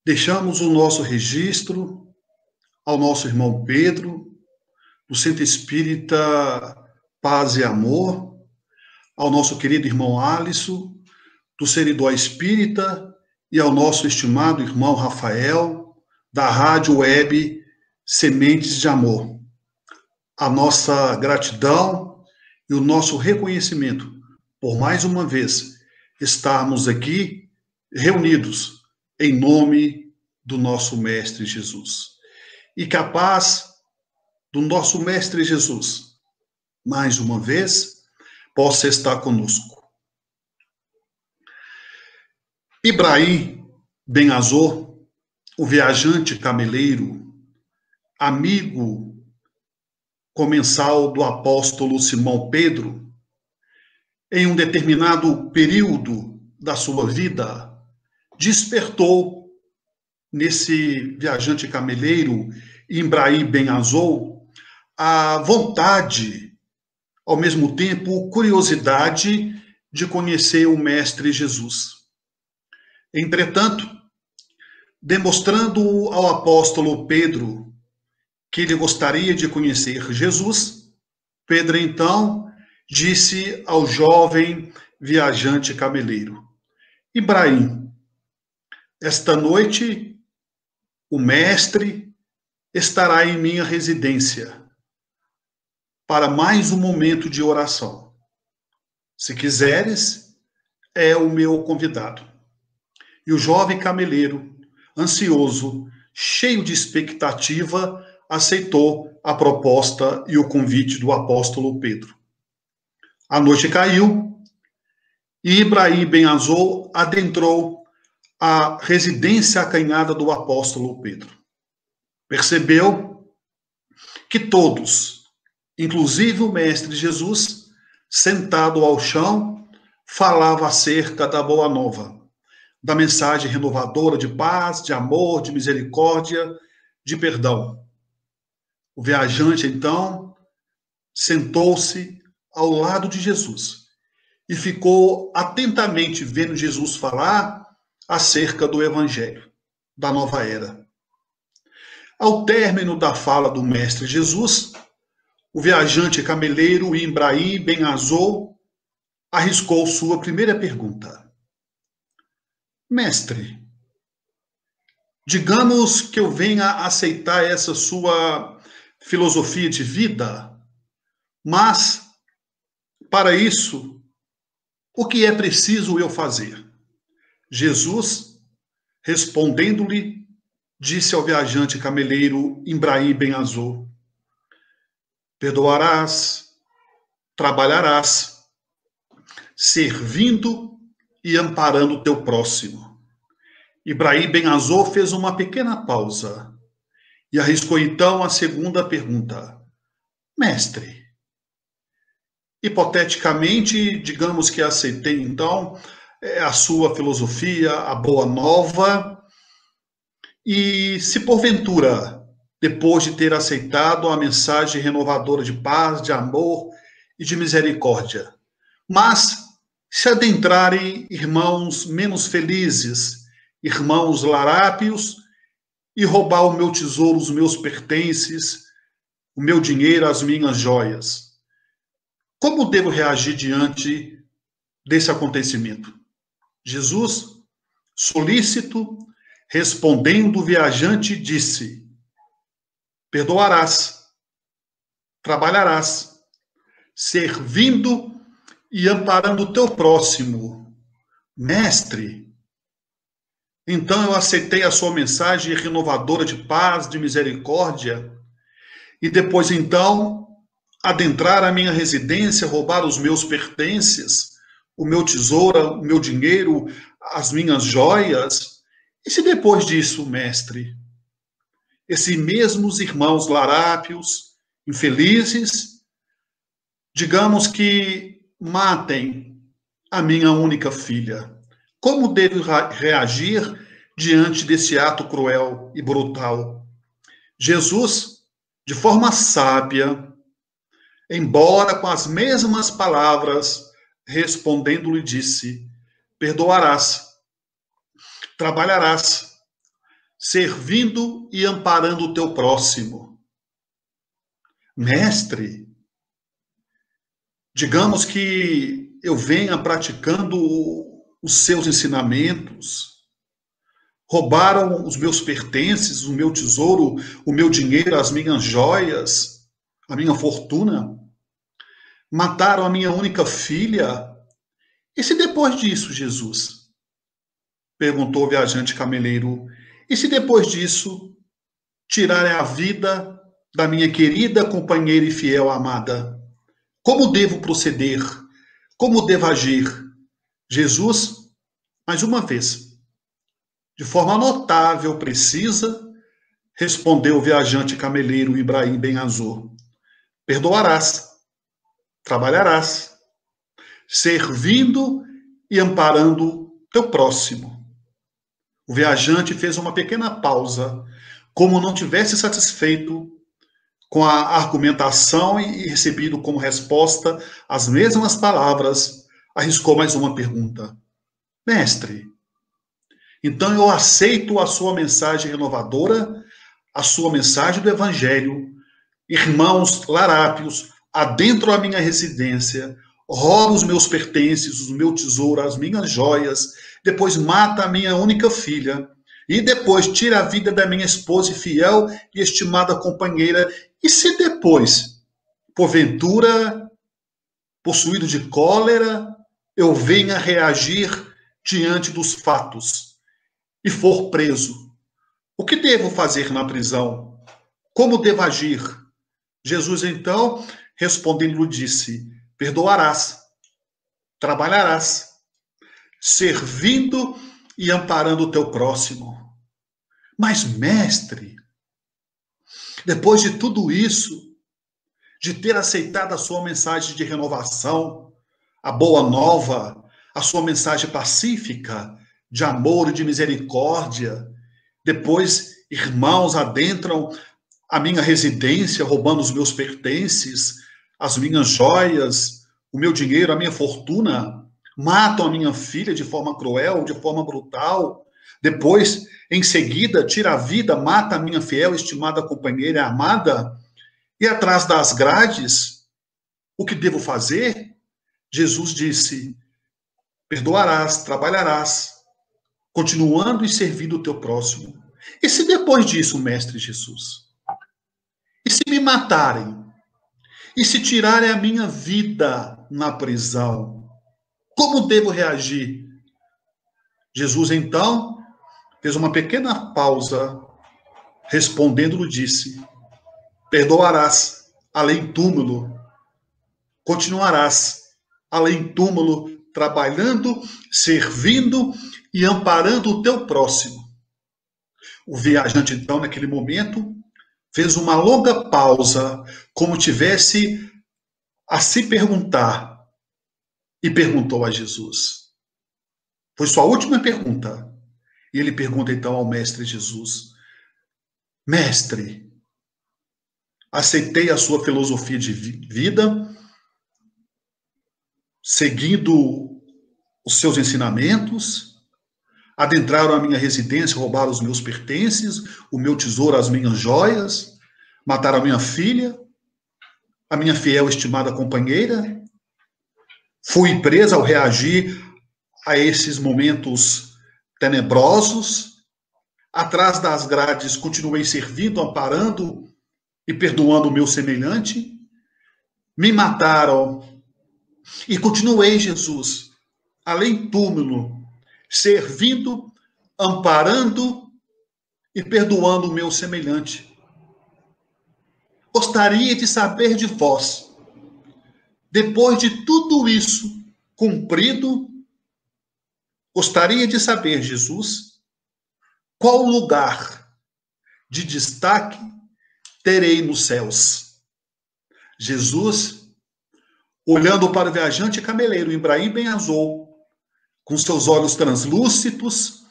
Deixamos o nosso registro ao nosso irmão Pedro, do Centro Espírita Paz e Amor, ao nosso querido irmão Alisson, do Seridó Espírita, e ao nosso estimado irmão Rafael, da Rádio Web Sementes de Amor. A nossa gratidão e o nosso reconhecimento por mais uma vez estarmos aqui reunidos em nome do nosso Mestre Jesus. E que a paz do nosso Mestre Jesus, mais uma vez, possa estar conosco. Ibrahim Ben Azor, o viajante cameleiro, amigo comensal do apóstolo Simão Pedro, em um determinado período da sua vida, despertou nesse viajante cameleiro, Ibrahim Ben Azor, a vontade, ao mesmo tempo, curiosidade de conhecer o Mestre Jesus. Entretanto, demonstrando ao apóstolo Pedro que ele gostaria de conhecer Jesus, Pedro então disse ao jovem viajante cameleiro: Ibrahim, esta noite o Mestre estará em minha residência para mais um momento de oração. Se quiseres, é o meu convidado. E o jovem cameleiro, ansioso, cheio de expectativa, aceitou a proposta e o convite do apóstolo Pedro. A noite caiu e Ibrahim Ben Azor adentrou a residência acanhada do apóstolo Pedro. Percebeu que todos, inclusive o Mestre Jesus, sentado ao chão, falava acerca da boa nova, da mensagem renovadora de paz, de amor, de misericórdia, de perdão. O viajante, então, sentou-se ao lado de Jesus e ficou atentamente vendo Jesus falar acerca do Evangelho, da nova era. Ao término da fala do Mestre Jesus, o viajante cameleiro Ibrahim Ben Azor arriscou sua primeira pergunta. Mestre, digamos que eu venha aceitar essa sua filosofia de vida, mas, para isso, o que é preciso eu fazer? Jesus, respondendo-lhe, disse ao viajante cameleiro Ibrahim Ben Azor: perdoarás, trabalharás, servindo e amparando o teu próximo. Ibrahim Ben Azor fez uma pequena pausa e arriscou então a segunda pergunta. Mestre, hipoteticamente, digamos que aceitei então a sua filosofia, a boa nova, e se porventura, depois de ter aceitado a mensagem renovadora de paz, de amor e de misericórdia, mas se adentrarem irmãos menos felizes, irmãos larápios, e roubar o meu tesouro, os meus pertences, o meu dinheiro, as minhas joias, como devo reagir diante desse acontecimento? Jesus, solícito, respondendo o viajante, disse: perdoarás, trabalharás, servindo e amparando o teu próximo. Mestre, então eu aceitei a sua mensagem renovadora de paz, de misericórdia, e depois então adentrar a minha residência, roubar os meus pertences, o meu tesouro, o meu dinheiro, as minhas joias. E se depois disso, mestre, esses mesmos irmãos larápios, infelizes, digamos que matem a minha única filha, como devo reagir diante desse ato cruel e brutal? Jesus, de forma sábia, embora com as mesmas palavras, respondendo-lhe, disse: perdoarás, trabalharás, servindo e amparando o teu próximo. Mestre, digamos que eu venha praticando os seus ensinamentos, roubaram os meus pertences, o meu tesouro, o meu dinheiro, as minhas joias, a minha fortuna, mataram a minha única filha. E se depois disso, Jesus? Perguntou o viajante cameleiro. E se depois disso tirarem a vida da minha querida companheira e fiel amada? Como devo proceder? Como devo agir? Jesus, mais uma vez, de forma notável, precisa, respondeu o viajante cameleiro Ibrahim Ben-Azur. Perdoarás, trabalharás, servindo e amparando teu próximo. O viajante fez uma pequena pausa, como não tivesse satisfeito com a argumentação e recebido como resposta as mesmas palavras, arriscou mais uma pergunta. Mestre, então eu aceito a sua mensagem renovadora, a sua mensagem do Evangelho. Irmãos larápios, adentro a minha residência, rouba os meus pertences, o meu tesouro, as minhas joias, depois mata a minha única filha, e depois tira a vida da minha esposa fiel e estimada companheira. E se depois, porventura, possuído de cólera, eu venha reagir diante dos fatos e for preso, o que devo fazer na prisão? Como devo agir? Jesus, então, respondendo, disse, perdoarás, trabalharás, servindo e amparando o teu próximo. Mas, mestre, depois de tudo isso, de ter aceitado a sua mensagem de renovação, a boa nova, a sua mensagem pacífica, de amor e de misericórdia, depois irmãos adentram a minha residência, roubando os meus pertences, as minhas joias, o meu dinheiro, a minha fortuna, matam a minha filha de forma cruel, de forma brutal, depois, em seguida, tira a vida, mata a minha fiel, estimada companheira amada, e atrás das grades, o que devo fazer? Jesus disse, perdoarás, trabalharás, continuando e servindo o teu próximo. E se depois disso, Mestre Jesus? E se me matarem? E se tirarem a minha vida na prisão? Como devo reagir? Jesus, então, fez uma pequena pausa, respondendo-lhe, disse, perdoarás, além túmulo, continuarás, além túmulo, trabalhando, servindo e amparando o teu próximo. O viajante, então, naquele momento, fez uma longa pausa, como tivesse a se perguntar, e perguntou a Jesus. Foi sua última pergunta. E ele pergunta, então, ao Mestre Jesus, Mestre, aceitei a sua filosofia de vida, seguindo os seus ensinamentos, adentraram a minha residência, roubaram os meus pertences, o meu tesouro, as minhas joias, mataram a minha filha, a minha fiel estimada companheira. Fui presa ao reagir a esses momentos tenebrosos. Atrás das grades continuei servindo, amparando e perdoando o meu semelhante. Me mataram e continuei, Jesus, além túmulo, servindo, amparando e perdoando o meu semelhante. Gostaria de saber de vós, depois de tudo isso cumprido, gostaria de saber, Jesus, qual lugar de destaque terei nos céus. Jesus, olhando para o viajante cameleiro Ibrahim Ben-Azur, com seus olhos translúcidos,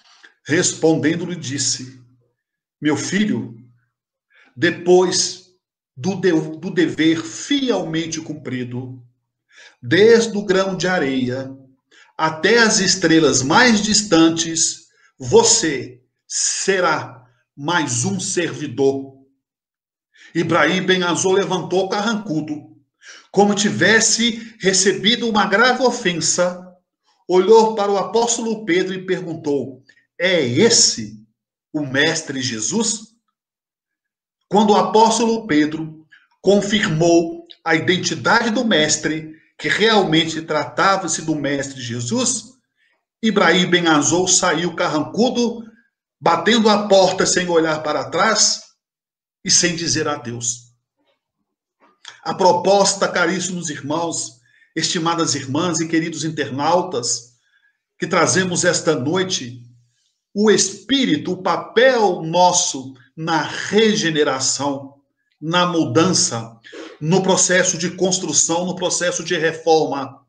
respondendo-lhe, disse, meu filho, depois do dever fielmente cumprido, desde o grão de areia até as estrelas mais distantes, você será mais um servidor. Ibrahim Ben Azor levantou carrancudo, como tivesse recebido uma grave ofensa, olhou para o apóstolo Pedro e perguntou: é esse o mestre Jesus? Quando o apóstolo Pedro confirmou a identidade do mestre, que realmente tratava-se do mestre Jesus, Ibrahim Ben Azor saiu carrancudo, batendo a porta sem olhar para trás e sem dizer adeus. A proposta, caríssimos irmãos, estimadas irmãs e queridos internautas, que trazemos esta noite, o Espírito, o papel nosso na regeneração, na mudança, no processo de construção, no processo de reforma,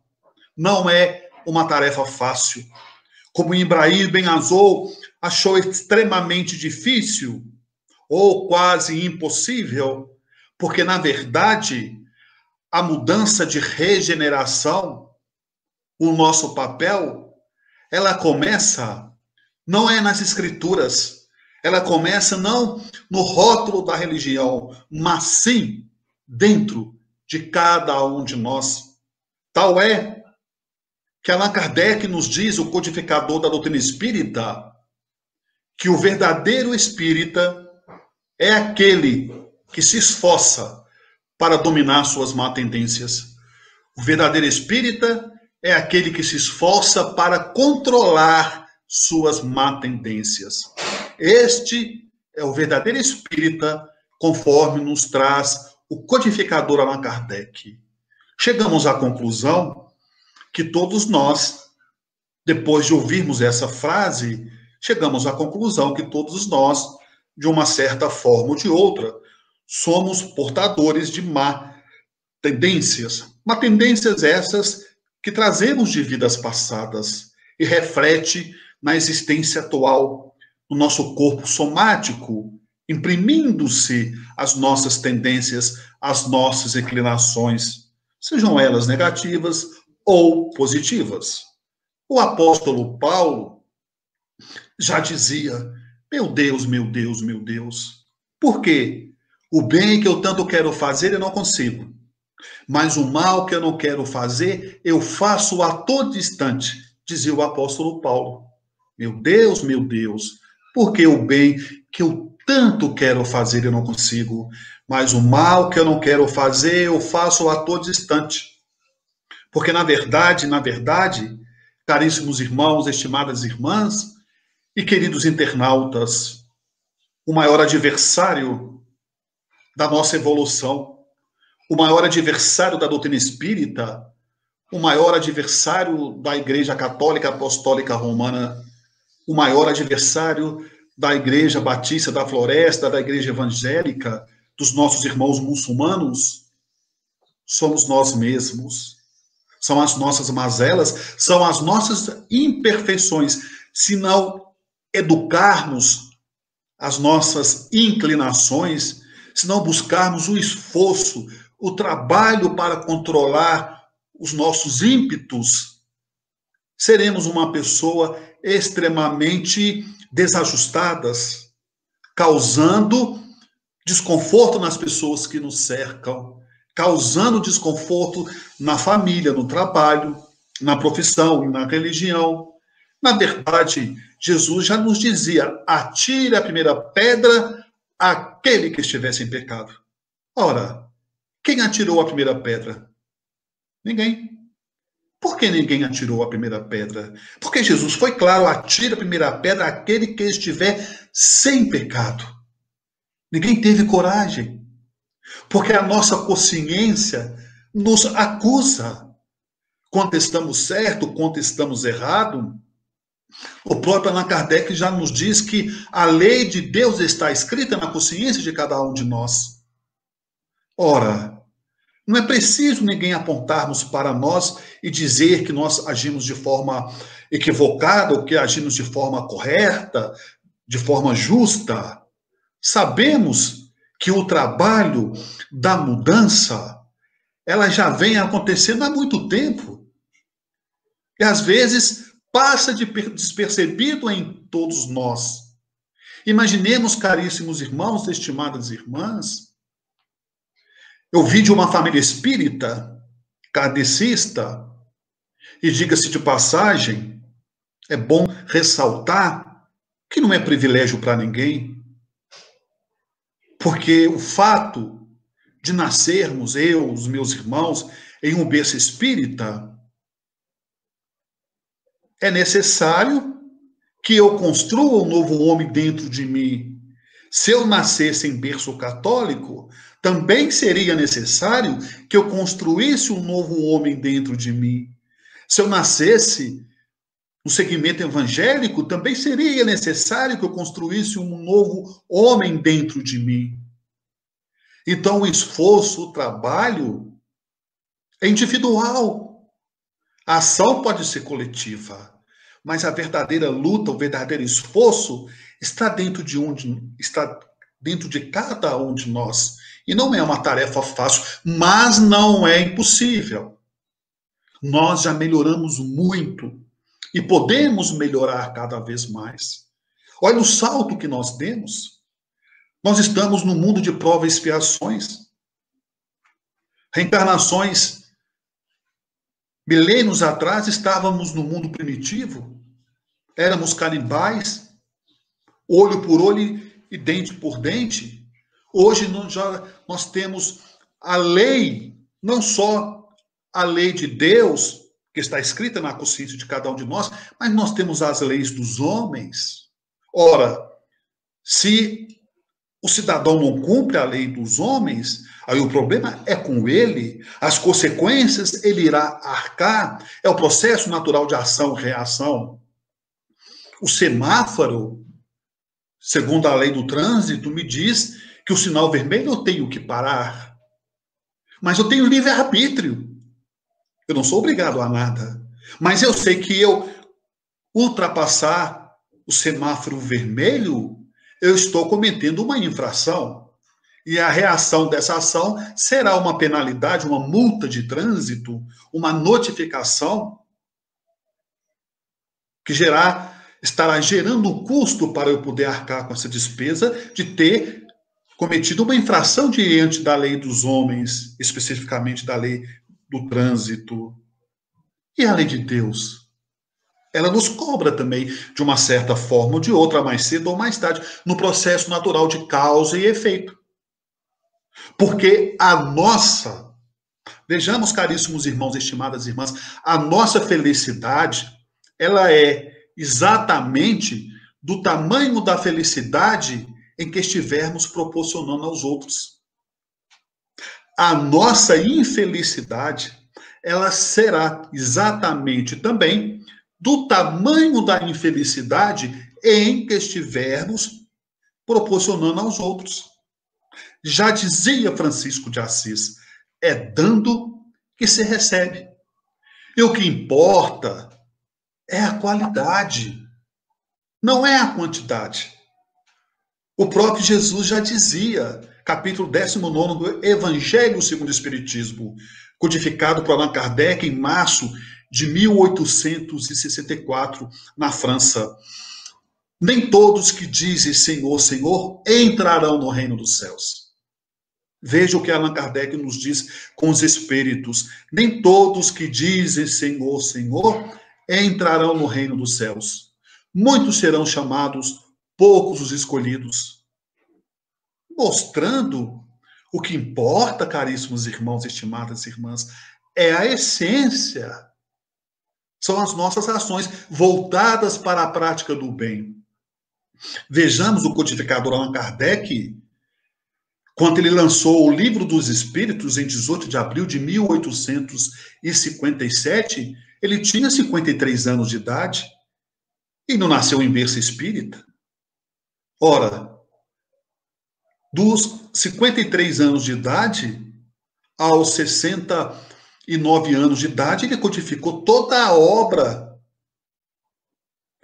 não é uma tarefa fácil. Como Ibrahim Ben Azor achou extremamente difícil, ou quase impossível, porque, na verdade, a mudança de regeneração, o nosso papel, ela começa, não é nas escrituras, ela começa não no rótulo da religião, mas sim dentro de cada um de nós. Tal é que Allan Kardec nos diz, o codificador da doutrina espírita, que o verdadeiro espírita é aquele que se esforça para dominar suas má tendências. O verdadeiro espírita é aquele que se esforça para controlar suas má tendências. Este é o verdadeiro espírita, conforme nos traz o codificador Allan Kardec. Chegamos à conclusão que todos nós, depois de ouvirmos essa frase, chegamos à conclusão que todos nós, de uma certa forma ou de outra, somos portadores de má tendências. Má tendências essas que trazemos de vidas passadas e reflete na existência atual, no nosso corpo somático, imprimindo-se as nossas tendências, as nossas inclinações, sejam elas negativas ou positivas. O apóstolo Paulo já dizia: meu Deus, meu Deus, meu Deus, por quê? O bem que eu tanto quero fazer, eu não consigo. Mas o mal que eu não quero fazer, eu faço a todo instante, dizia o apóstolo Paulo. Meu Deus, por que o bem que eu tanto quero fazer, eu não consigo? Mas o mal que eu não quero fazer, eu faço a todo instante. Porque, na verdade, caríssimos irmãos, estimadas irmãs e queridos internautas, o maior adversário da nossa evolução, o maior adversário da doutrina espírita, o maior adversário da Igreja Católica Apostólica Romana, o maior adversário da Igreja Batista da Floresta, da Igreja Evangélica, dos nossos irmãos muçulmanos, somos nós mesmos. São as nossas mazelas, são as nossas imperfeições. Se não educarmos as nossas inclinações, se não buscarmos o esforço, o trabalho para controlar os nossos ímpetos, seremos uma pessoa extremamente desajustadas, causando desconforto nas pessoas que nos cercam, causando desconforto na família, no trabalho, na profissão, na religião. Na verdade, Jesus já nos dizia: atire a primeira pedra àquele que estivesse em pecado. Ora, quem atirou a primeira pedra? Ninguém. Por que ninguém atirou a primeira pedra? Porque Jesus foi claro: atire a primeira pedra àquele que estiver sem pecado. Ninguém teve coragem. Porque a nossa consciência nos acusa. Quando estamos certo, quando estamos errado. O próprio Allan Kardec já nos diz que a lei de Deus está escrita na consciência de cada um de nós. Ora, não é preciso ninguém apontarmos para nós e dizer que nós agimos de forma equivocada ou que agimos de forma correta, de forma justa. Sabemos que o trabalho da mudança, ela já vem acontecendo há muito tempo. E às vezes passa despercebido em todos nós. Imaginemos, caríssimos irmãos, estimadas irmãs, eu vi de uma família espírita, kardecista, e diga-se de passagem, é bom ressaltar que não é privilégio para ninguém, porque o fato de nascermos, eu, os meus irmãos, em um berço espírita, é necessário que eu construa um novo homem dentro de mim. Se eu nascesse em berço católico, também seria necessário que eu construísse um novo homem dentro de mim. Se eu nascesse no segmento evangélico, também seria necessário que eu construísse um novo homem dentro de mim. Então, o esforço, o trabalho é individual. A ação pode ser coletiva, mas a verdadeira luta, o verdadeiro esforço está dentro de cada um de nós. E não é uma tarefa fácil, mas não é impossível. Nós já melhoramos muito e podemos melhorar cada vez mais. Olha o salto que nós demos. Nós estamos no mundo de provas e expiações. Reencarnações. Milênios atrás estávamos no mundo primitivo. Éramos canibais, olho por olho e dente por dente. Hoje nós temos a lei, não só a lei de Deus, que está escrita na consciência de cada um de nós, mas nós temos as leis dos homens. Ora, se o cidadão não cumpre a lei dos homens, aí o problema é com ele, as consequências ele irá arcar, é o processo natural de ação e reação. O semáforo, segundo a lei do trânsito, me diz que o sinal vermelho eu tenho que parar. Mas eu tenho livre-arbítrio. Eu não sou obrigado a nada. Mas eu sei que eu ultrapassar o semáforo vermelho, eu estou cometendo uma infração. E a reação dessa ação será uma penalidade, uma multa de trânsito, uma notificação que estará gerando um custo para eu poder arcar com essa despesa de ter cometido uma infração diante da lei dos homens, especificamente da lei do trânsito. E a lei de Deus? Ela nos cobra também, de uma certa forma ou de outra, mais cedo ou mais tarde, no processo natural de causa e efeito. Porque vejamos, caríssimos irmãos, estimadas irmãs, a nossa felicidade, ela é exatamente do tamanho da felicidade em que estivermos proporcionando aos outros. A nossa infelicidade, ela será exatamente também do tamanho da infelicidade em que estivermos proporcionando aos outros. Já dizia Francisco de Assis, é dando que se recebe. E o que importa é a qualidade, não é a quantidade. O próprio Jesus já dizia, capítulo 19 do Evangelho segundo o Espiritismo, codificado por Allan Kardec em março de 1864, na França. Nem todos que dizem Senhor, Senhor, entrarão no reino dos céus. Veja o que Allan Kardec nos diz com os espíritos. Nem todos que dizem Senhor, Senhor, entrarão no reino dos céus. Muitos serão chamados, poucos os escolhidos. Mostrando o que importa, caríssimos irmãos, estimadas irmãs, é a essência. São as nossas ações voltadas para a prática do bem. Vejamos o codificador Allan Kardec, quando ele lançou o Livro dos Espíritos, em 18 de abril de 1857, ele tinha 53 anos de idade e não nasceu em berço espírita. Ora, dos 53 anos de idade aos 69 anos de idade, ele codificou toda a obra,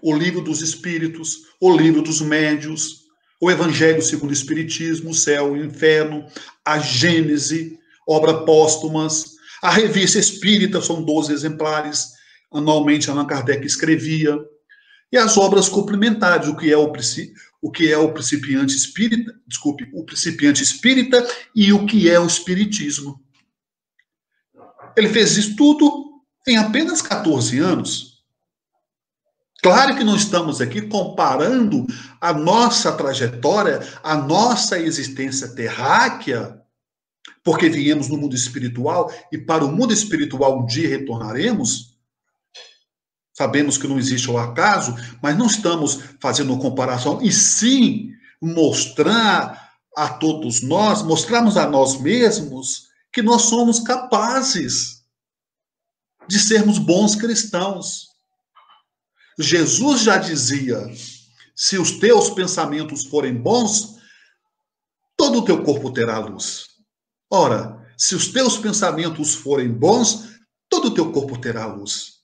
o Livro dos Espíritos, o Livro dos Médiuns, o Evangelho segundo o Espiritismo, o Céu e o Inferno, a Gênese, obras póstumas, a Revista Espírita, são 12 exemplares, anualmente Allan Kardec escrevia, e as obras complementares, o que é o que é o principiante espírita, desculpe, o principiante espírita e o que é o espiritismo. Ele fez isso tudo em apenas 14 anos. Claro que não estamos aqui comparando a nossa trajetória, a nossa existência terráquea, porque viemos no mundo espiritual e para o mundo espiritual um dia retornaremos. Sabemos que não existe o acaso, mas não estamos fazendo comparação, e sim mostrar a todos nós, mostrarmos a nós mesmos que nós somos capazes de sermos bons cristãos. Jesus já dizia: se os teus pensamentos forem bons, todo o teu corpo terá luz. Ora, se os teus pensamentos forem bons, todo o teu corpo terá luz.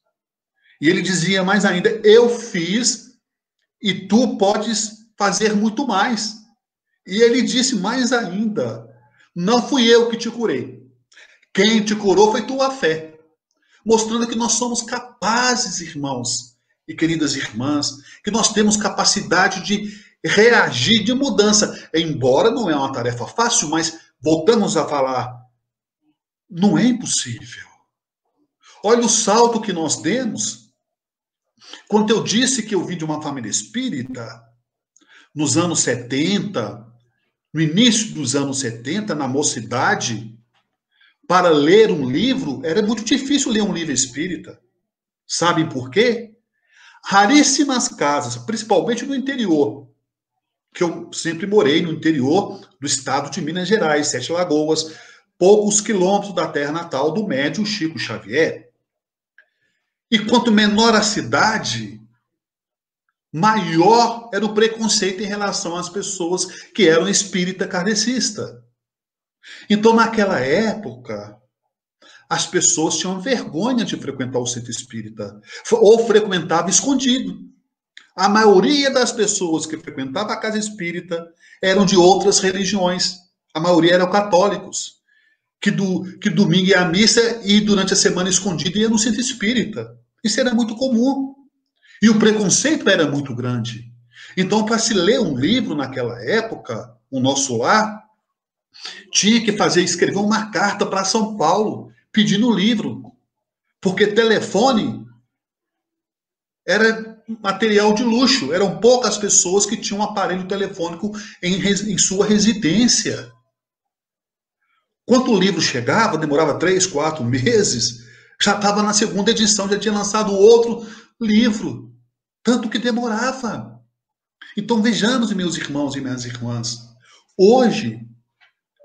E ele dizia mais ainda: eu fiz e tu podes fazer muito mais. E ele disse mais ainda: não fui eu que te curei. Quem te curou foi tua fé. Mostrando que nós somos capazes, irmãos e queridas irmãs, que nós temos capacidade de reagir, de mudança. Embora não é uma tarefa fácil, mas voltamos a falar, não é impossível. Olha o salto que nós demos. Quando eu disse que eu vim de uma família espírita, nos anos 70, no início dos anos 70, na mocidade, para ler um livro, era muito difícil ler um livro espírita. Sabem por quê? Raríssimas casas, principalmente no interior, que eu sempre morei no interior do estado de Minas Gerais, Sete Lagoas, poucos quilômetros da terra natal do médium Chico Xavier. E quanto menor a cidade, maior era o preconceito em relação às pessoas que eram espírita kardecista. Então, naquela época, as pessoas tinham vergonha de frequentar o centro espírita, ou frequentava escondido. A maioria das pessoas que frequentavam a casa espírita eram de outras religiões. A maioria eram católicos, que domingo ia à missa e durante a semana escondido ia no centro espírita. Isso era muito comum. E o preconceito era muito grande. Então, para se ler um livro naquela época, o Nosso Lar, tinha que escrever uma carta para São Paulo, pedindo o livro. Porque telefone era material de luxo. Eram poucas pessoas que tinham um aparelho telefônico em sua residência. Quando o livro chegava, demorava 3, 4 meses, já estava na segunda edição, já tinha lançado outro livro. Tanto que demorava. Então vejamos, meus irmãos e minhas irmãs, hoje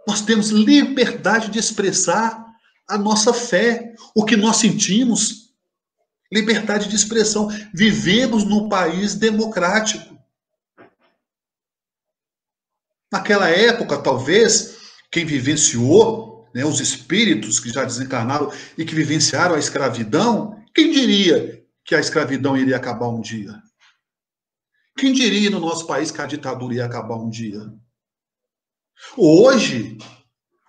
nós temos liberdade de expressar a nossa fé, o que nós sentimos. Liberdade de expressão. Vivemos num país democrático. Naquela época, talvez, quem vivenciou, né, os espíritos que já desencarnaram e que vivenciaram a escravidão, quem diria que a escravidão iria acabar um dia? Quem diria no nosso país que a ditadura ia acabar um dia? Hoje,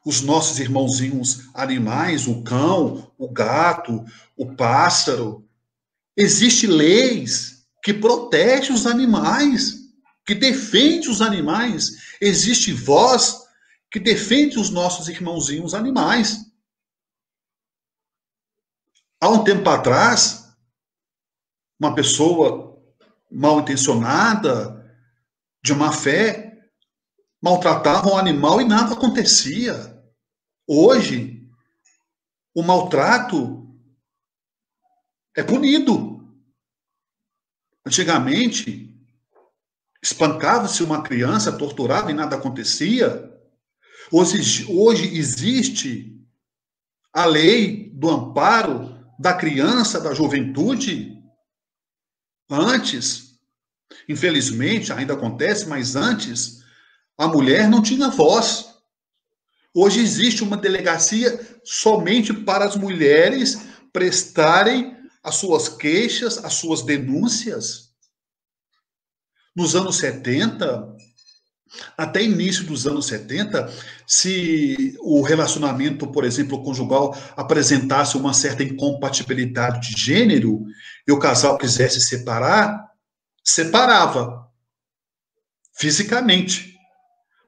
os nossos irmãozinhos animais, o cão, o gato, o pássaro, existem leis que protegem os animais, que defendem os animais. Existe voz que defende os nossos irmãozinhos animais. Há um tempo atrás, uma pessoa mal intencionada, de má fé, maltratava um animal e nada acontecia. Hoje, o maltrato é punido. Antigamente, espancava-se uma criança, torturava e nada acontecia. Hoje existe a lei do amparo da criança, da juventude. Antes, infelizmente, ainda acontece, mas antes, a mulher não tinha voz. Hoje existe uma delegacia somente para as mulheres prestarem as suas queixas, as suas denúncias. Nos anos 70, até início dos anos 70, se o relacionamento, por exemplo, conjugal, apresentasse uma certa incompatibilidade de gênero e o casal quisesse separar, separava. fisicamente,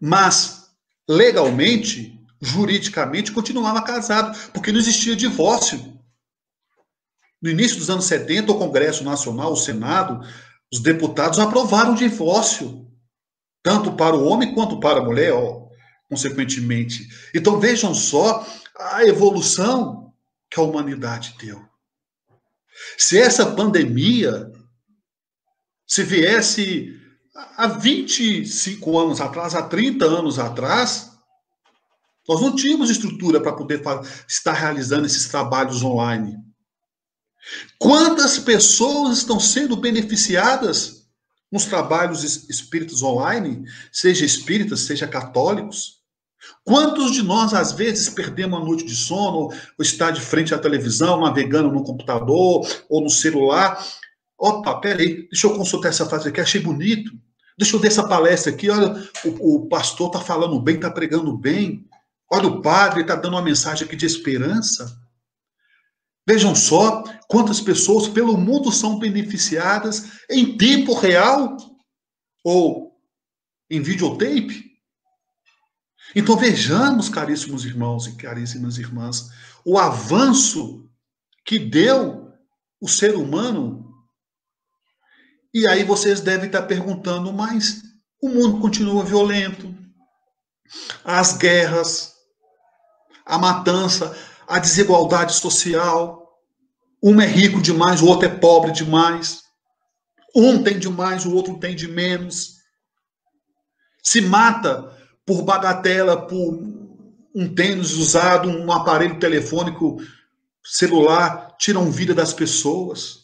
mas legalmente, juridicamente, continuava casado, porque não existia divórcio. No início dos anos 70, o Congresso Nacional, o Senado, os deputados aprovaram o divórcio, tanto para o homem quanto para a mulher, consequentemente. Então vejam só a evolução que a humanidade deu. Se essa pandemia, se viesse há 25 anos atrás, há 30 anos atrás, nós não tínhamos estrutura para poder estar realizando esses trabalhos online. Quantas pessoas estão sendo beneficiadas nos trabalhos espíritas online, seja espíritas, seja católicos? Quantos de nós, às vezes, perdemos a noite de sono, ou está de frente à televisão, navegando no computador ou no celular? Opa, peraí, deixa eu consultar essa frase aqui, achei bonito. Deixa eu ver essa palestra aqui, olha, o pastor está falando bem, está pregando bem. Olha, o padre está dando uma mensagem aqui de esperança. Vejam só quantas pessoas pelo mundo são beneficiadas em tempo real ou em videotape. Então vejamos, caríssimos irmãos e caríssimas irmãs, o avanço que deu o ser humano. E aí vocês devem estar perguntando, mas o mundo continua violento, as guerras, a matança, a desigualdade social, um é rico demais, o outro é pobre demais, um tem demais, o outro tem de menos, se mata por bagatela, por um tênis usado, um aparelho telefônico celular, tiram vida das pessoas.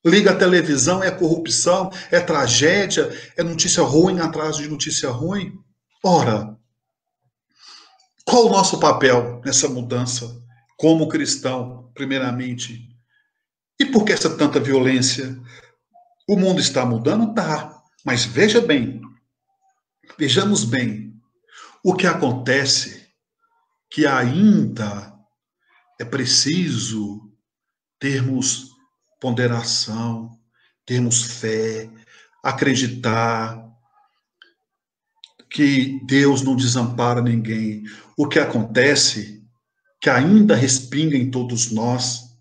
Liga a televisão, é corrupção, é tragédia, é notícia ruim atrás de notícia ruim. Ora, qual o nosso papel nessa mudança como cristão, primeiramente? E por que essa tanta violência? O mundo está mudando? Tá. Mas veja bem, vejamos bem, o que acontece que ainda é preciso termos ponderação, termos fé, acreditar que Deus não desampara ninguém. O que acontece que ainda respinga em todos nós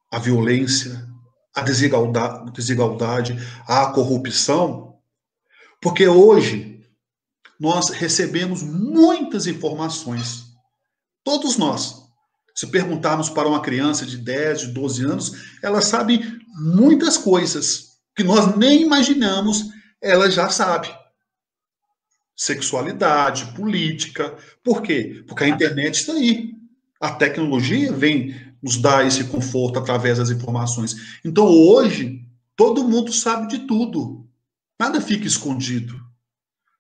a violência, a desigualdade, a corrupção, porque hoje nós recebemos muitas informações, todos nós. Se perguntarmos para uma criança de 10, de 12 anos, ela sabe muitas coisas que nós nem imaginamos, ela já sabe. Sexualidade, política. Por quê? Porque a internet está aí. A tecnologia vem nos dar esse conforto através das informações. Então, hoje, todo mundo sabe de tudo. Nada fica escondido.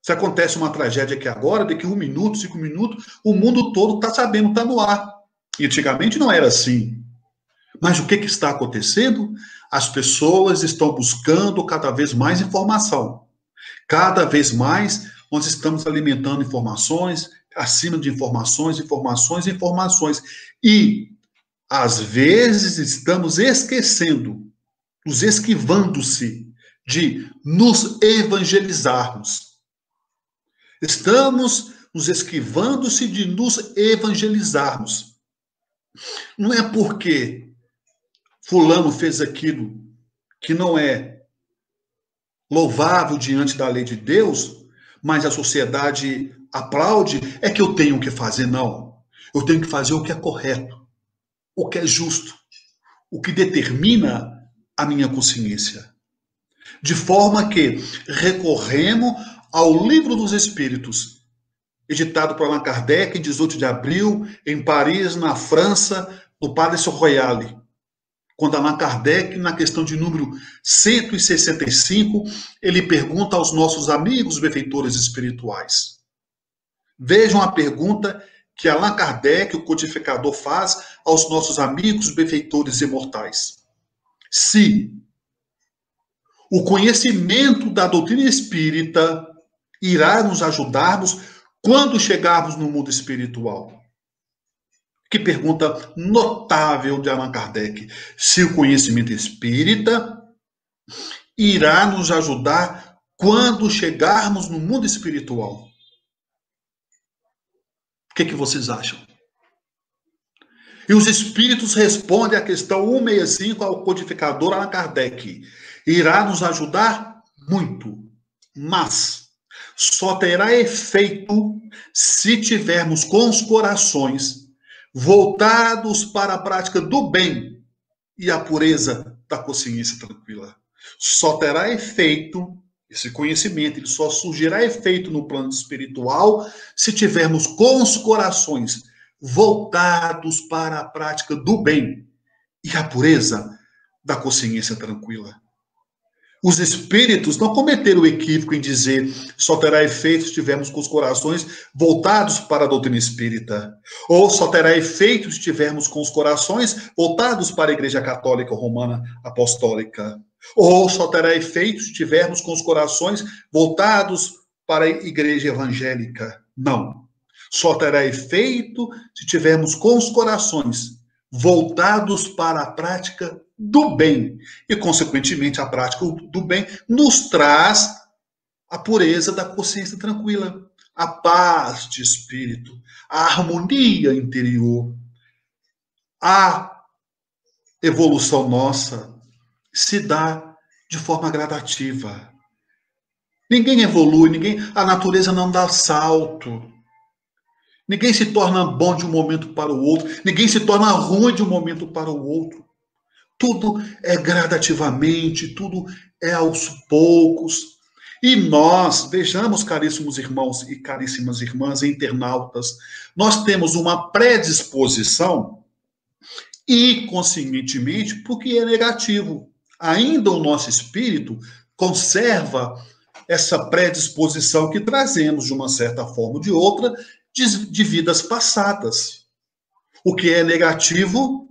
Se acontece uma tragédia aqui agora, daqui 1 minuto, 5 minutos, o mundo todo está sabendo, está no ar. E antigamente não era assim. Mas o que está acontecendo? As pessoas estão buscando cada vez mais informação. Cada vez mais nós estamos alimentando informações, acima de informações, informações, informações. E, às vezes, estamos esquecendo, nos esquivando-se de nos evangelizarmos. Estamos nos esquivando-se de nos evangelizarmos. Não é porque fulano fez aquilo que não é louvável diante da lei de Deus, mas a sociedade aplaude, é que eu tenho que fazer, não. Eu tenho que fazer o que é correto, o que é justo, o que determina a minha consciência. De forma que recorremos ao Livro dos Espíritos, editado por Allan Kardec em 18 de abril, em Paris, na França, no Palais Royal. Quando Allan Kardec, na questão de número 165, ele pergunta aos nossos amigos benfeitores espirituais. Vejam a pergunta que Allan Kardec, o codificador, faz aos nossos amigos benfeitores imortais. Se o conhecimento da doutrina espírita irá nos ajudarmos quando chegarmos no mundo espiritual? Que pergunta notável de Allan Kardec. Se o conhecimento espírita irá nos ajudar quando chegarmos no mundo espiritual. O que vocês acham? E os espíritos respondem à questão 165 ao codificador Allan Kardec. Irá nos ajudar muito, mas só terá efeito se tivermos com os corações voltados para a prática do bem e a pureza da consciência tranquila. Só terá efeito, esse conhecimento, ele só surgirá efeito no plano espiritual se tivermos com os corações voltados para a prática do bem e a pureza da consciência tranquila. Os espíritos não cometeram o equívoco em dizer só terá efeito se tivermos com os corações voltados para a doutrina espírita, ou só terá efeito se tivermos com os corações voltados para a Igreja Católica Romana Apostólica, ou só terá efeito se tivermos com os corações voltados para a Igreja Evangélica. Não. Só terá efeito se tivermos com os corações voltados para a prática do bem. E, consequentemente, a prática do bem nos traz a pureza da consciência tranquila, a paz de espírito, a harmonia interior. A evolução nossa se dá de forma gradativa. Ninguém evolui, a natureza não dá salto. Ninguém se torna bom de um momento para o outro, ninguém se torna ruim de um momento para o outro. Tudo é gradativamente, tudo é aos poucos. E nós, vejamos, caríssimos irmãos e caríssimas irmãs internautas, nós temos uma predisposição inconscientemente porque é negativo. Ainda o nosso espírito conserva essa predisposição que trazemos de uma certa forma ou de outra de vidas passadas. O que é negativo,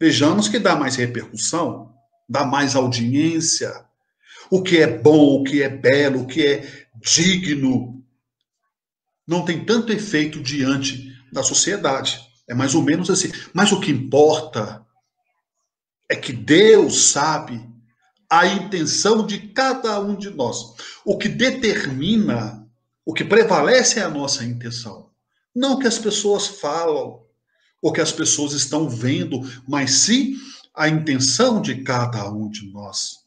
vejamos que dá mais repercussão, dá mais audiência. O que é bom, o que é belo, o que é digno, não tem tanto efeito diante da sociedade. É mais ou menos assim. Mas o que importa é que Deus sabe a intenção de cada um de nós. O que determina, o que prevalece é a nossa intenção. Não o que as pessoas falam, o que as pessoas estão vendo, mas sim a intenção de cada um de nós.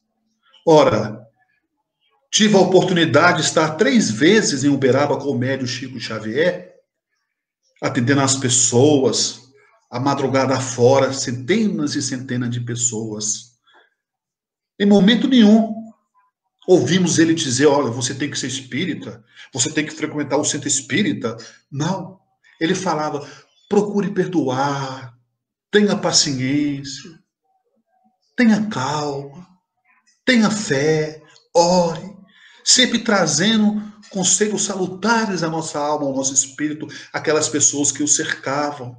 Ora, tive a oportunidade de estar 3 vezes em Uberaba com o médium Chico Xavier, atendendo as pessoas, a madrugada fora, centenas e centenas de pessoas. Em momento nenhum ouvimos ele dizer, olha, você tem que ser espírita, você tem que frequentar o centro espírita. Não. Ele falava, procure perdoar, tenha paciência, tenha calma, tenha fé, ore, sempre trazendo conselhos salutares à nossa alma, ao nosso espírito, aquelas pessoas que o cercavam.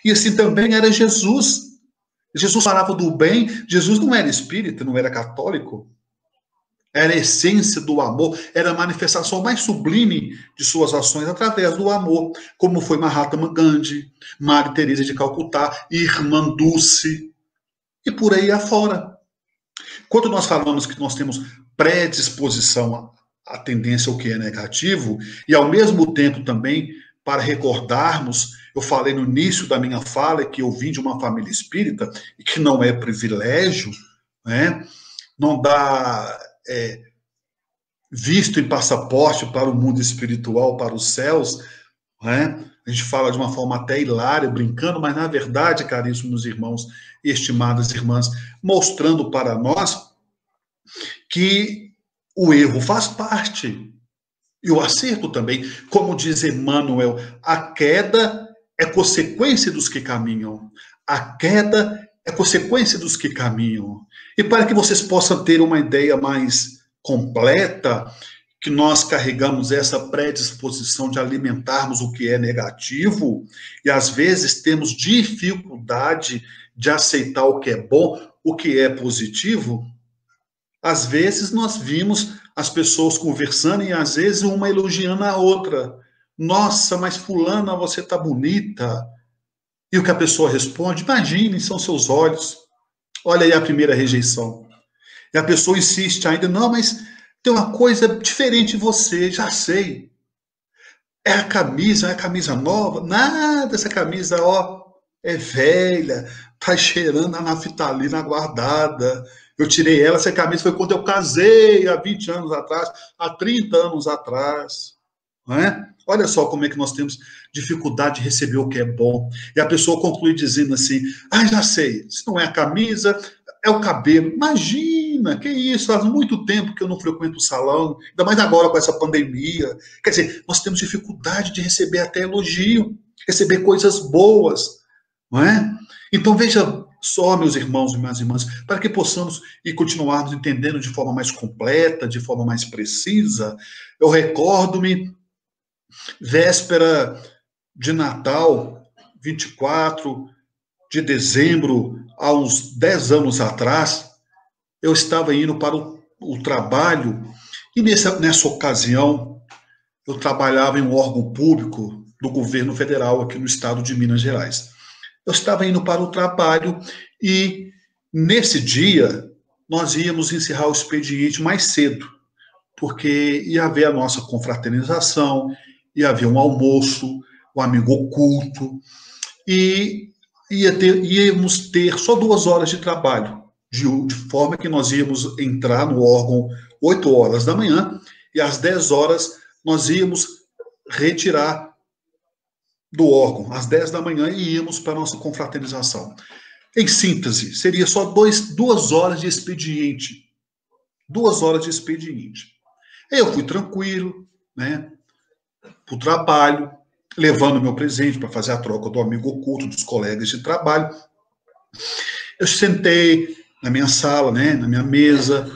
E assim também era Jesus. Jesus falava do bem, Jesus não era espírita, não era católico. Era a essência do amor, era a manifestação mais sublime de suas ações através do amor, como foi Mahatma Gandhi, Maria Teresa de Calcutá, Irmã Dulce, e por aí afora. Quando nós falamos que nós temos predisposição à tendência ao que é negativo, e ao mesmo tempo também, para recordarmos, eu falei no início da minha fala que eu vim de uma família espírita, e que não é privilégio, né? Não dá visto em passaporte para o mundo espiritual, para os céus, né? A gente fala de uma forma até hilária, brincando, mas na verdade, caríssimos irmãos e estimadas irmãs, mostrando para nós que o erro faz parte e o acerto também. Como diz Emmanuel, a queda é consequência dos que caminham. A queda é consequência dos que caminham. E para que vocês possam ter uma ideia mais completa, que nós carregamos essa predisposição de alimentarmos o que é negativo e às vezes temos dificuldade de aceitar o que é bom, o que é positivo. Às vezes nós vimos as pessoas conversando e às vezes uma elogiando a outra. Nossa, mas fulana, você tá bonita. E o que a pessoa responde, imagine, são seus olhos. Olha aí a primeira rejeição. E a pessoa insiste ainda, não, mas Tem uma coisa diferente em você, já sei. É a camisa nova? Nada, essa camisa, ó, é velha, tá cheirando a naftalina guardada. Eu tirei ela, essa camisa foi quando eu casei, há 20 anos atrás, há 30 anos atrás. Não é? Olha só como é que nós temos dificuldade de receber o que é bom. E a pessoa conclui dizendo assim, já sei, se não é a camisa, é o cabelo. Imagina, que isso, faz muito tempo que eu não frequento o salão, ainda mais agora com essa pandemia. Quer dizer, nós temos dificuldade de receber até elogio, receber coisas boas, não é? Então veja só, meus irmãos e minhas irmãs, para que possamos e continuarmos entendendo de forma mais completa, de forma mais precisa, eu recordo-me, véspera de Natal, 24 de dezembro, há uns 10 anos atrás, eu estava indo para o trabalho e nessa ocasião eu trabalhava em um órgão público do governo federal aqui no estado de Minas Gerais. Eu estava indo para o trabalho e nesse dia nós íamos encerrar o expediente mais cedo, porque ia haver a nossa confraternização, ia haver um almoço, um amigo oculto, e íamos ter só 2 horas de trabalho, de forma que nós íamos entrar no órgão 8 horas da manhã, e às 10 horas nós íamos retirar do órgão, às 10 da manhã, e íamos para a nossa confraternização. Em síntese, seria só 2 horas de expediente. 2 horas de expediente. Eu fui tranquilo, né, para o trabalho, levando meu presente para fazer a troca do amigo oculto, dos colegas de trabalho. Eu sentei na minha sala, né, na minha mesa,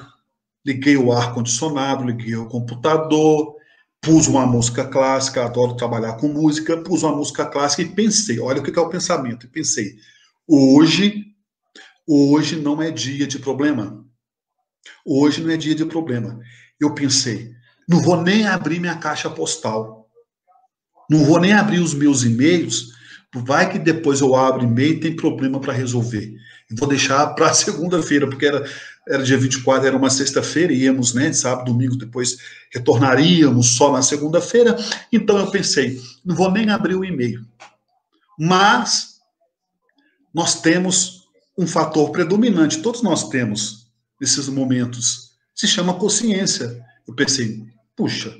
liguei o ar-condicionado, liguei o computador, pus uma música clássica, adoro trabalhar com música, pus uma música clássica e pensei, olha o que é o pensamento, pensei, hoje não é dia de problema. Hoje não é dia de problema. Eu pensei, não vou nem abrir minha caixa postal. Não vou nem abrir os meus e-mails, vai que depois eu abro e-mail e tem problema para resolver. Vou deixar para segunda-feira, porque era dia 24, era uma sexta-feira, íamos, né, sábado, domingo, depois retornaríamos só na segunda-feira. Então eu pensei, não vou nem abrir o e-mail. Mas nós temos um fator predominante, todos nós temos nesses momentos, se chama consciência. Eu pensei, puxa,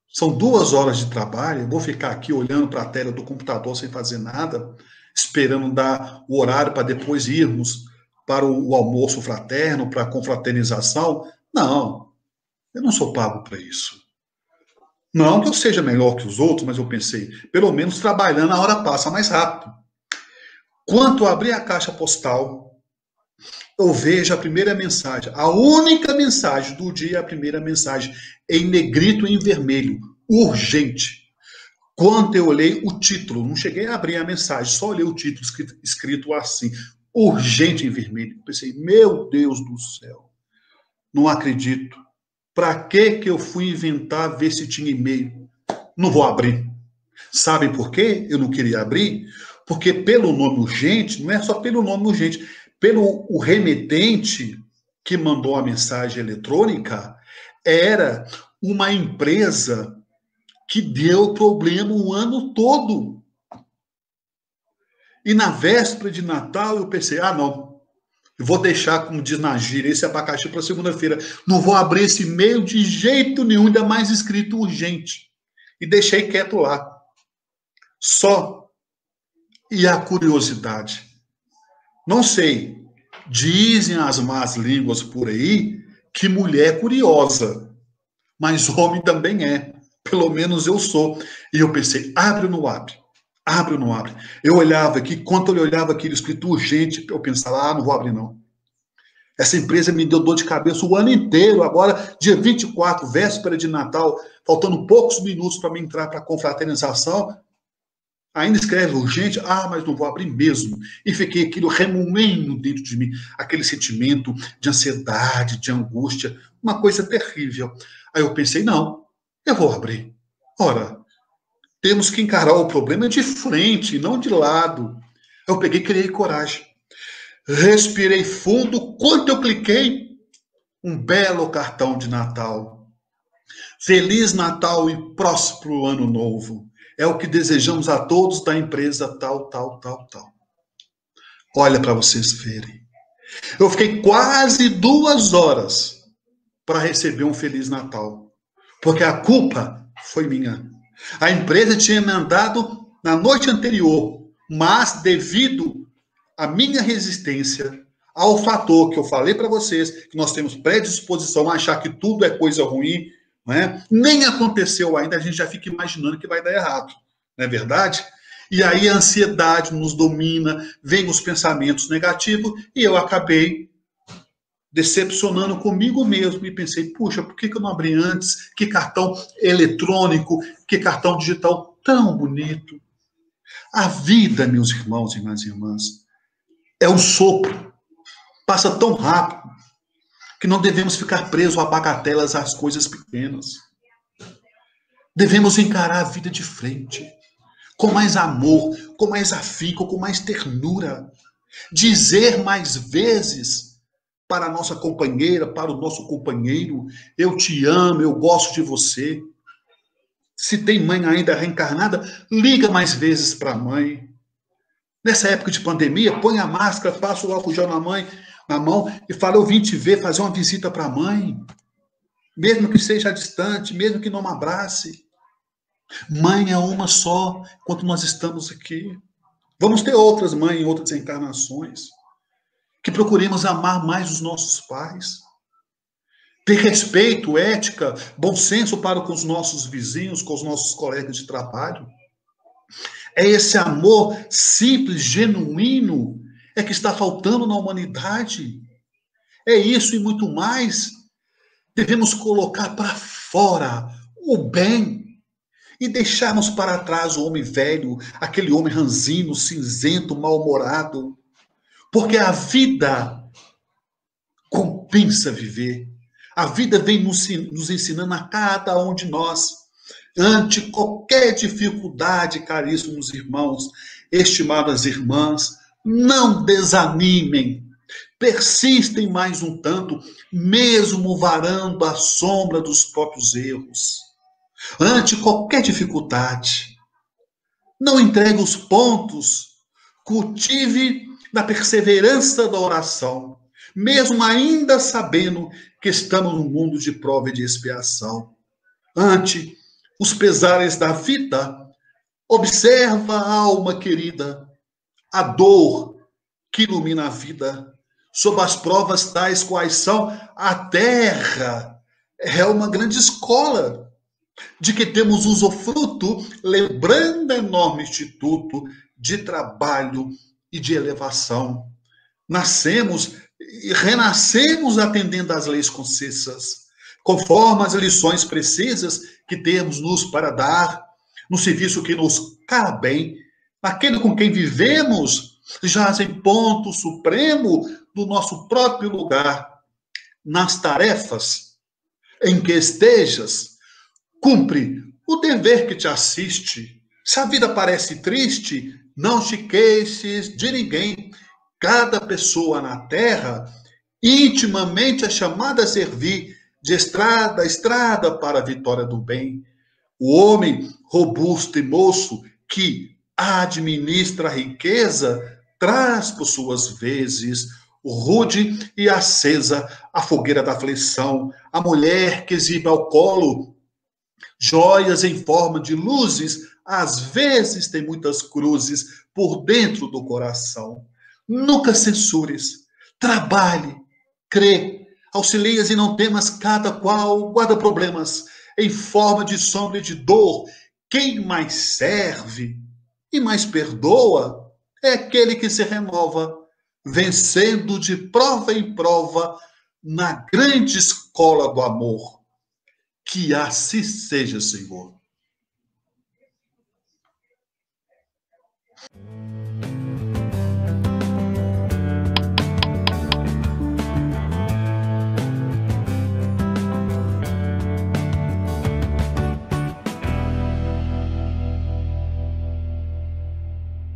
são 2 horas de trabalho, eu vou ficar aqui olhando para a tela do computador sem fazer nada, esperando dar o horário para depois irmos para o almoço fraterno, para a confraternização. Não, eu não sou pago para isso. Não que eu seja melhor que os outros, mas eu pensei, pelo menos trabalhando a hora passa mais rápido. Quando eu abri a caixa postal, eu vejo a primeira mensagem, a única mensagem do dia, a primeira mensagem, em negrito e em vermelho, urgente. Quando eu olhei o título, não cheguei a abrir a mensagem, só olhei o título escrito assim, urgente em vermelho. Pensei, meu Deus do céu, não acredito. Para que eu fui inventar ver se tinha e-mail? Não vou abrir. Sabem por quê? Eu não queria abrir? Porque pelo nome urgente, não é só pelo nome urgente, pelo o remetente que mandou a mensagem eletrônica, era uma empresa que deu problema o ano todo. E na véspera de Natal eu pensei, não, eu vou deixar, como diz na gíria, esse abacaxi para segunda-feira. Não vou abrir esse e-mail de jeito nenhum, ainda mais escrito urgente. E deixei quieto lá. Só. E a curiosidade. Não sei, dizem as más línguas por aí que mulher é curiosa, mas homem também é. Pelo menos eu sou. E eu pensei, abre ou não abre? Abre ou não abre? Eu olhava aqui, quando eu olhava aquilo escrito urgente, eu pensava, não vou abrir não. Essa empresa me deu dor de cabeça o ano inteiro. Agora, dia 24, véspera de Natal, faltando poucos minutos para me entrar para a confraternização, ainda escreve urgente, mas não vou abrir mesmo. E fiquei aquilo remoendo dentro de mim, aquele sentimento de ansiedade, de angústia, uma coisa terrível. Aí eu pensei, não, eu vou abrir. Ora, temos que encarar o problema de frente, não de lado. Eu peguei e criei coragem. Respirei fundo, quando eu cliquei, um belo cartão de Natal. Feliz Natal e próspero Ano Novo. É o que desejamos a todos da empresa tal, tal, tal, tal. Olha para vocês verem. Eu fiquei quase 2 horas para receber um Feliz Natal, porque a culpa foi minha. A empresa tinha mandado na noite anterior, mas devido à minha resistência, ao fator que eu falei para vocês, que nós temos predisposição a achar que tudo é coisa ruim, não é? Nem aconteceu ainda, a gente já fica imaginando que vai dar errado, não é verdade? E aí a ansiedade nos domina, vem os pensamentos negativos, e eu acabei decepcionando comigo mesmo e pensei, puxa, por que eu não abri antes? Que cartão eletrônico, que cartão digital tão bonito. A vida, meus irmãos e minhas irmãs, é um sopro, passa tão rápido que não devemos ficar presos a bagatelas, às coisas pequenas. Devemos encarar a vida de frente, com mais amor, com mais afinco, com mais ternura. Dizer mais vezes para a nossa companheira, para o nosso companheiro, eu te amo, eu gosto de você. Se tem mãe ainda reencarnada, liga mais vezes para a mãe. Nessa época de pandemia, põe a máscara, passa o álcool gel na mão e fala, eu vim te ver, fazer uma visita para a mãe. Mesmo que seja distante, mesmo que não me abrace. Mãe é uma só, enquanto nós estamos aqui. Vamos ter outras mães em outras encarnações. Que procuremos amar mais os nossos pais. Ter respeito, ética, bom senso para com os nossos vizinhos, com os nossos colegas de trabalho. É esse amor simples, genuíno, é que está faltando na humanidade. É isso e muito mais. Devemos colocar para fora o bem e deixarmos para trás o homem velho, aquele homem ranzino, cinzento, mal-humorado. Porque a vida compensa viver. A vida vem nos ensinando a cada um de nós. Ante qualquer dificuldade, caríssimos irmãos, estimadas irmãs, não desanimem. Persistem mais um tanto, mesmo varando a sombra dos próprios erros. Ante qualquer dificuldade, não entregue os pontos, cultive na perseverança da oração, mesmo ainda sabendo que estamos num mundo de prova e de expiação. Ante os pesares da vida, observa a alma querida, a dor que ilumina a vida. Sob as provas tais quais são, a terra é uma grande escola de que temos usufruto, lembrando enorme instituto de trabalho e de elevação. Nascemos e renascemos atendendo às leis concessas, conforme as lições precisas que temos nos para dar, no serviço que nos cabe bem, aquele com quem vivemos, jaz em ponto supremo do nosso próprio lugar. Nas tarefas em que estejas, cumpre o dever que te assiste. Se a vida parece triste, não te queixes de ninguém. Cada pessoa na terra, intimamente é chamada a servir de estrada a estrada para a vitória do bem. O homem robusto e moço que administra a riqueza traz por suas vezes rude e acesa a fogueira da aflição. A mulher que exibe ao colo joias em forma de luzes, às vezes tem muitas cruzes por dentro do coração. Nunca censures, trabalhe, crê, auxilias e não temas, cada qual guarda problemas em forma de sombra e de dor. Quem mais serve e mais perdoa é aquele que se renova, vencendo de prova em prova na grande escola do amor. Que assim seja, Senhor.